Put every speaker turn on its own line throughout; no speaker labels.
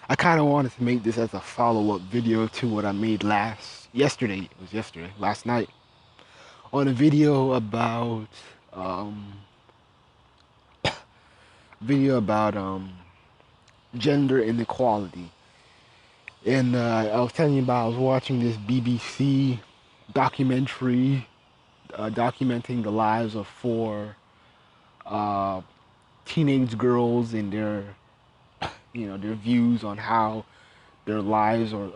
I kind of wanted to make this as a follow-up video to what I made yesterday. It was yesterday, last night, on a video about um, video about gender inequality. And I was telling you about I was watching this BBC documentary documenting the lives of four uh, teenage girls and their views on how their lives are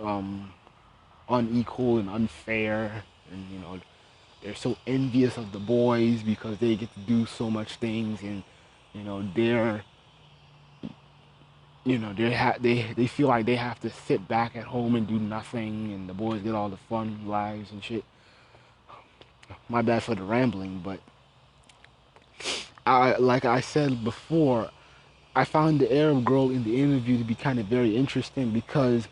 unequal and unfair, and they're so envious of the boys because they get to do so much things, and you know they're they feel like they have to sit back at home and do nothing, and the boys get all the fun lives and shit. My bad for the rambling, but like I said before, I found the Arab girl in the interview to be kind of very interesting because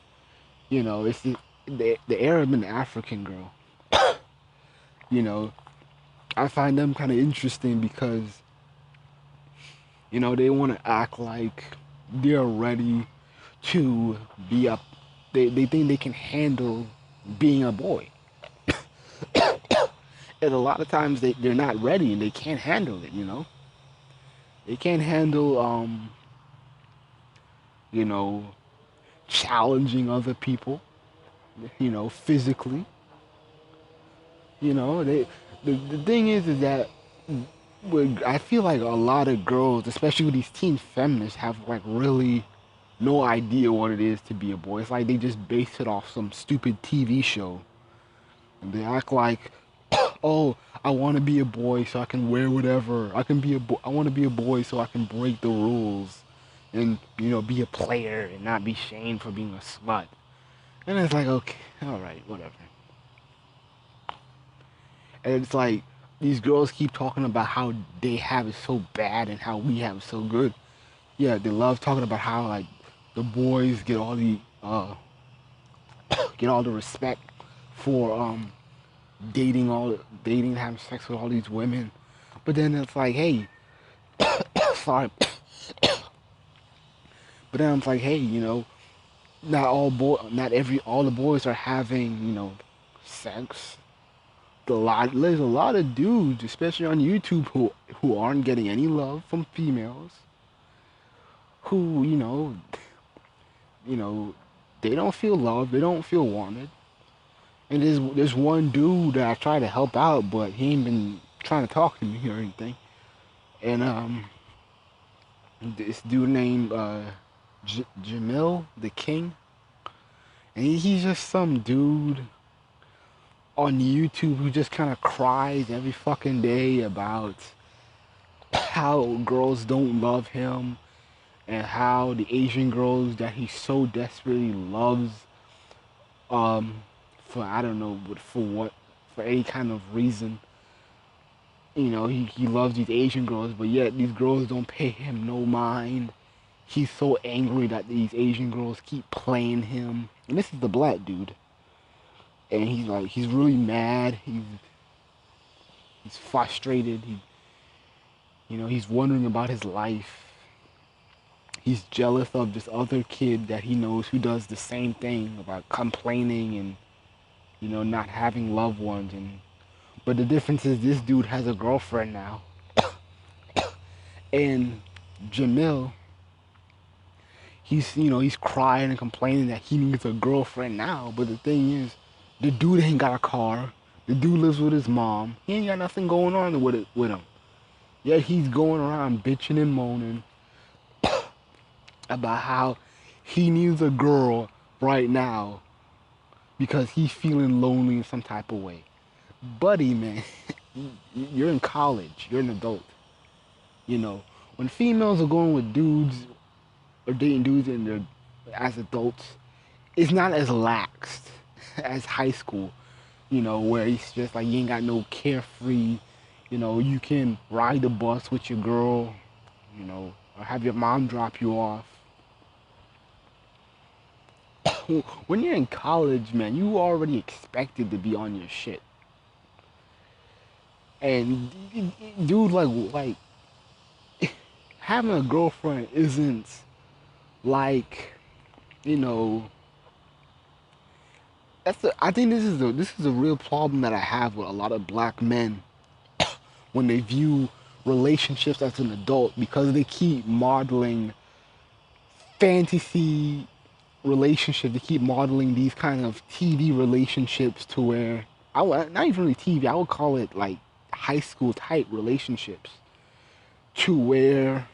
it's the Arab and the African girl. You know, I find them kind of interesting because they want to act like they're ready to be a. They think they can handle being a boy, and a lot of times they're not ready and they can't handle it. They can't handle you know challenging other people. Physically. They the thing is that I feel like a lot of girls, especially with these teen feminists, have like really no idea what it is to be a boy. It's like they just base it off some stupid TV show. And they act like, oh, I want to be a boy so I can wear whatever. I can be a I want to be a boy so I can break the rules and be a player and not be shamed for being a slut. And it's like, okay, all right, whatever. And it's like these girls keep talking about how they have it so bad and how we have it so good. Yeah, they love talking about how like the boys get all the respect for dating, having sex with all these women. But then it's like, hey, sorry. But then I'm like, hey, not all the boys are having sex. There's a lot of dudes, especially on YouTube, who aren't getting any love from females. Who you know, they don't feel loved, they don't feel wanted. And there's one dude that I try to help out, but he ain't been trying to talk to me or anything. And this dude named Jamil the King, and he's just some dude on YouTube who just kind of cries every fucking day about how girls don't love him and how the Asian girls that he so desperately loves, um, for I don't know, but for what, for any kind of reason, he loves these Asian girls, but yet these girls don't pay him no mind. He's so angry that these Asian girls keep playing him. And this is the black dude. And he's really mad. He's frustrated. He's wondering about his life. He's jealous of this other kid that he knows who does the same thing about complaining and not having loved ones. And but the difference is this dude has a girlfriend now. And Jamil, he's crying and complaining that he needs a girlfriend now. But the thing is, the dude ain't got a car. The dude lives with his mom. He ain't got nothing going on with him. Yet he's going around bitching and moaning about how he needs a girl right now because he's feeling lonely in some type of way. Buddy, man, you're in college. You're an adult. When females are going with dudes or dating dudes and they're as adults, it's not as laxed as high school. Where it's just like you ain't got no carefree. You can ride the bus with your girl. Or have your mom drop you off. When you're in college, man, you already expected to be on your shit. And dude, like having a girlfriend isn't like you know, I think this is a real problem that I have with a lot of black men when they view relationships as an adult because they keep modeling fantasy relationships. They keep modeling these kind of TV relationships to where not even really TV. I would call it like high school type relationships to where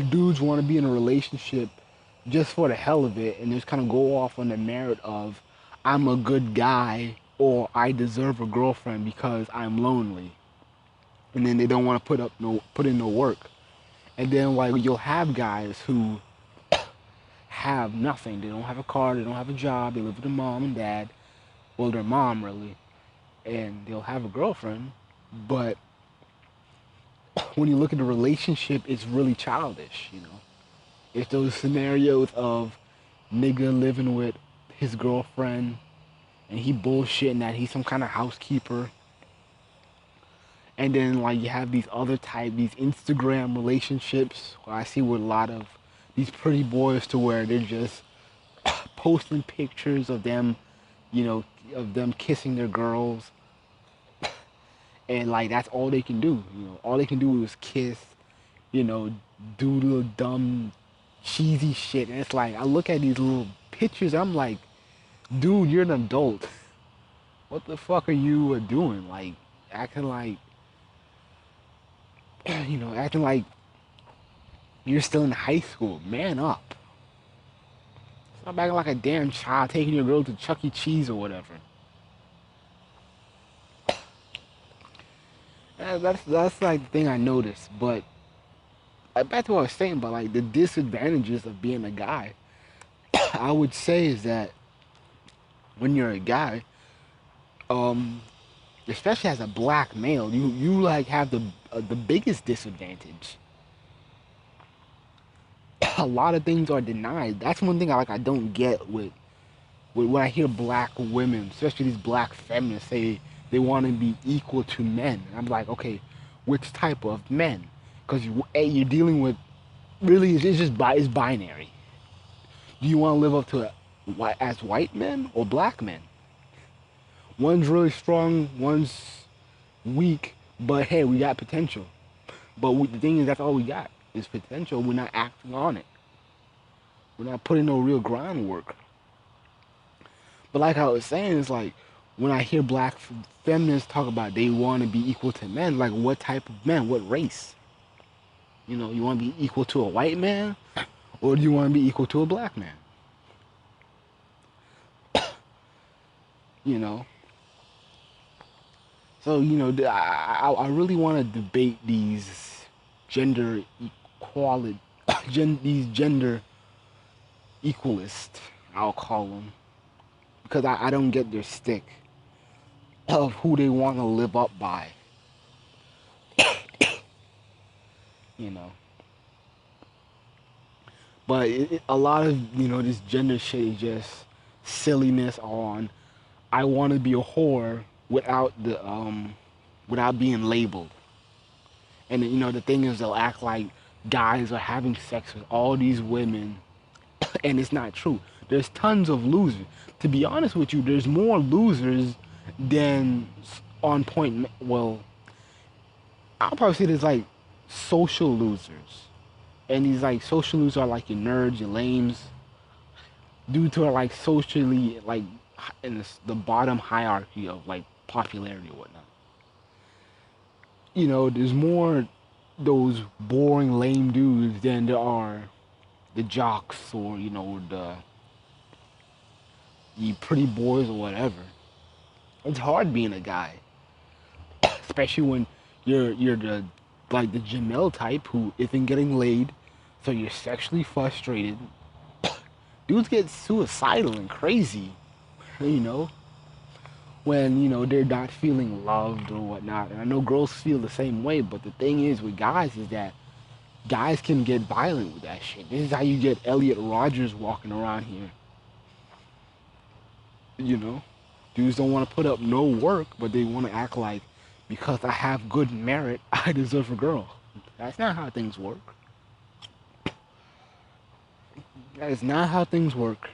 dudes want to be in a relationship just for the hell of it and just kind of go off on the merit of I'm a good guy or I deserve a girlfriend because I'm lonely. And then they don't want to put in no work. And then like you'll have guys who have nothing. They don't have a car, they don't have a job, they live with their mom and dad. Well, their mom really. And they'll have a girlfriend, but when you look at the relationship, it's really childish, you know. It's those scenarios of nigga living with his girlfriend and he bullshitting that he's some kind of housekeeper. And then like you have these Instagram relationships where I see with a lot of these pretty boys to where they're just posting pictures of them, you know, of them kissing their girls. And like that's all they can do, you know. All they can do is kiss, you know, do little dumb cheesy shit. And it's like I look at these little pictures, I'm like, dude, you're an adult. What the fuck are you doing? Like acting like acting like you're still in high school. Man up. Stop acting like a damn child taking your girl to Chuck E. Cheese or whatever. That's like the thing I noticed. But back to what I was saying about like the disadvantages of being a guy. I would say is that when you're a guy, um, especially as a black male, you like have the biggest disadvantage. A lot of things are denied. That's one thing I don't get with when I hear black women, especially these black feminists, say they want to be equal to men. And I'm like, okay, which type of men? Because you're dealing with really it's binary. Do you want to live up to it as white men or black men? One's really strong, one's weak, but hey, we got potential. But the thing is, that's all we got is potential. We're not acting on it. We're not putting no real groundwork. But like I was saying, it's like when I hear black feminists talk about they want to be equal to men, like what type of men, what race? You know, you want to be equal to a white man, or do you want to be equal to a black man? You know. So you know, I really want to debate these gender equality, these gender equalists, I'll call them, because I don't get their stick of who they want to live up by. You know. But a lot of this gender shit is just silliness on. I want to be a whore without being labeled. And the thing is, they'll act like guys are having sex with all these women, and it's not true. There's tons of losers. To be honest with you, there's more losers than on point. Well, I'll probably say there's like social losers. And these like social losers are like your nerds, your lames, due to like socially like in the bottom hierarchy of like popularity or whatnot. There's more those boring lame dudes than there are the jocks or the pretty boys or whatever. It's hard being a guy, especially when you're the Jamel type who isn't getting laid, so you're sexually frustrated. Dudes get suicidal and crazy, you know, when they're not feeling loved or whatnot. And I know girls feel the same way, but the thing is with guys is that guys can get violent with that shit. This is how you get Elliot Rogers walking around here. Dudes don't want to put up no work, but they want to act like because I have good merit, I deserve a girl. That's not how things work. That is not how things work.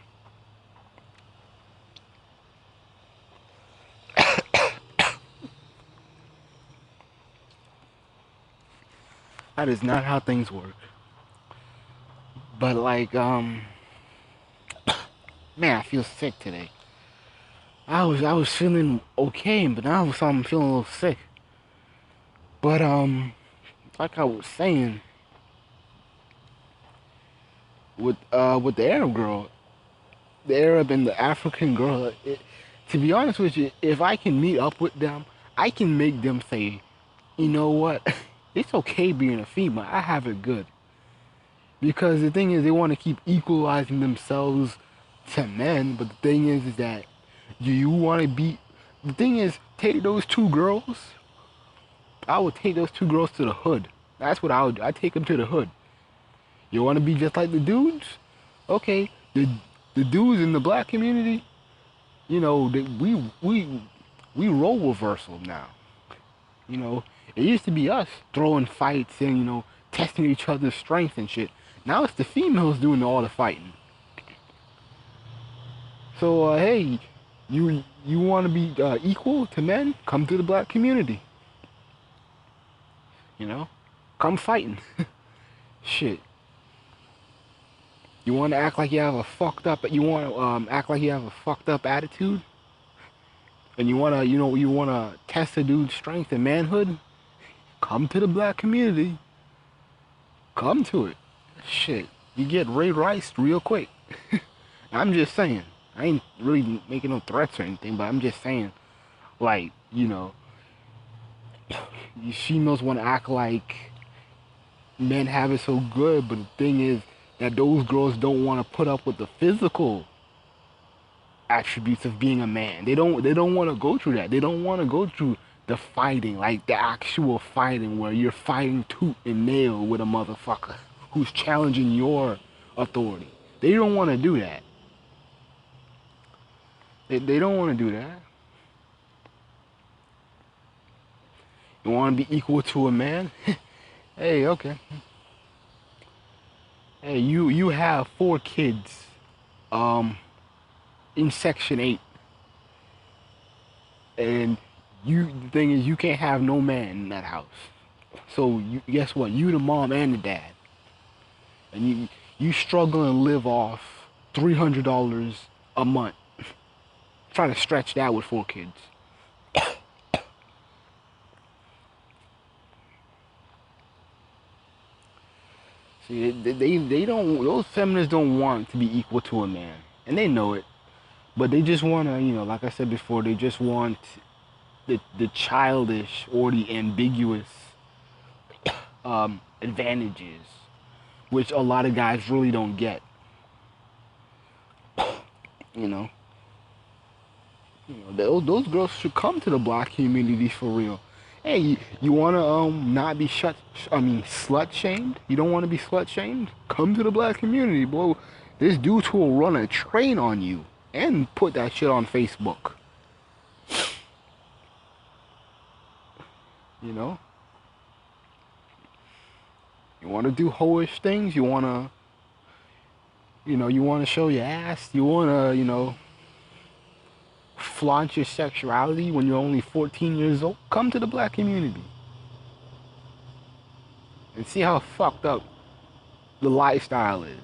That is not how things work. But like, man, I feel sick today. I was feeling okay, but now I'm feeling a little sick. But like I was saying, with the Arab girl, the Arab and the African girl, to be honest with you, if I can meet up with them, I can make them say, you know what, it's okay being a female. I have it good. Because the thing is, they want to keep equalizing themselves to men, but the thing is that do you want to be? The thing is, take those two girls. I would take those two girls to the hood. That's what I would do. I take them to the hood. You want to be just like the dudes? Okay, the dudes in the black community, you know, we role reversal now. You know, it used to be us throwing fights and testing each other's strength and shit. Now it's the females doing all the fighting. So hey, you want to be equal to men? Come to the black community. You know, come fighting. Shit. You want to act like you have a fucked up. You want to act like you have a fucked up attitude, and you want to you want to test a dude's strength and manhood. Come to the black community. Come to it. Shit, you get Ray Rice real quick. I'm just saying. I ain't really making no threats or anything, but I'm just saying, like, you females want to act like men have it so good, but the thing is that those girls don't want to put up with the physical attributes of being a man. They don't want to go through that. They don't want to go through the fighting, like the actual fighting where you're fighting tooth and nail with a motherfucker who's challenging your authority. They don't want to do that. They don't want to do that. You want to be equal to a man? Hey, okay. Hey, you have 4 kids, in Section 8, and the thing is, you can't have no man in that house. So guess what? You the mom and the dad, and you struggle and live off $300 a month, trying to stretch that with 4 kids. See, they don't. Those feminists don't want to be equal to a man, and they know it. But they just want to, like I said before, they just want the childish or the ambiguous advantages, which a lot of guys really don't get. You know, those girls should come to the black community for real. Hey, you wanna not be slut shamed? You don't want to be slut shamed? Come to the black community, bro. This dude will run a train on you and put that shit on Facebook. You know? You want to do hoish things? You want to, you want to show your ass? You want to, flaunt your sexuality when you're only 14 years old? Come to the black community and see how fucked up the lifestyle is.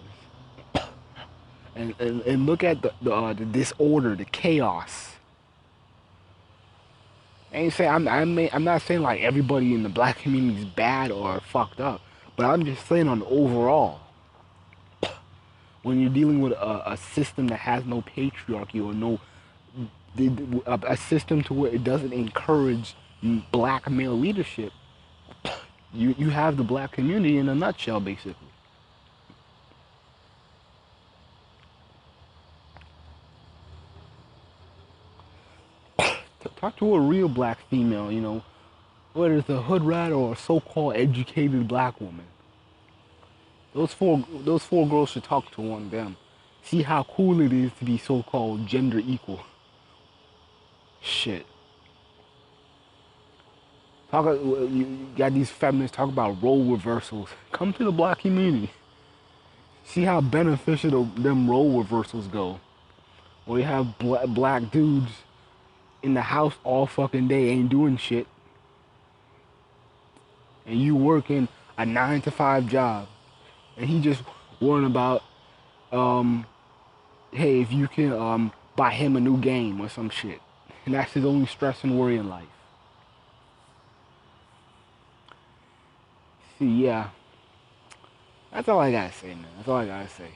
And look at the disorder, the chaos. I ain't saying I'm not saying like everybody in the black community is bad or fucked up, but I'm just saying on overall, when you're dealing with a system that has no patriarchy or no a system to where it doesn't encourage black male leadership, you have the black community in a nutshell, basically. Talk to a real black female, whether it's a hood rat or a so-called educated black woman. Those four girls should talk to one of them. See how cool it is to be so-called gender equal. Shit. You got these feminists talk about role reversals. Come to the black community. See how beneficial them role reversals go. Where you have black dudes in the house all fucking day, ain't doing shit, and you working a 9 to 5 job, and he just worrying about, um, hey, if you can buy him a new game or some shit, and that's his only stress and worry in life. See, yeah, that's all I gotta say, man. That's all I gotta say.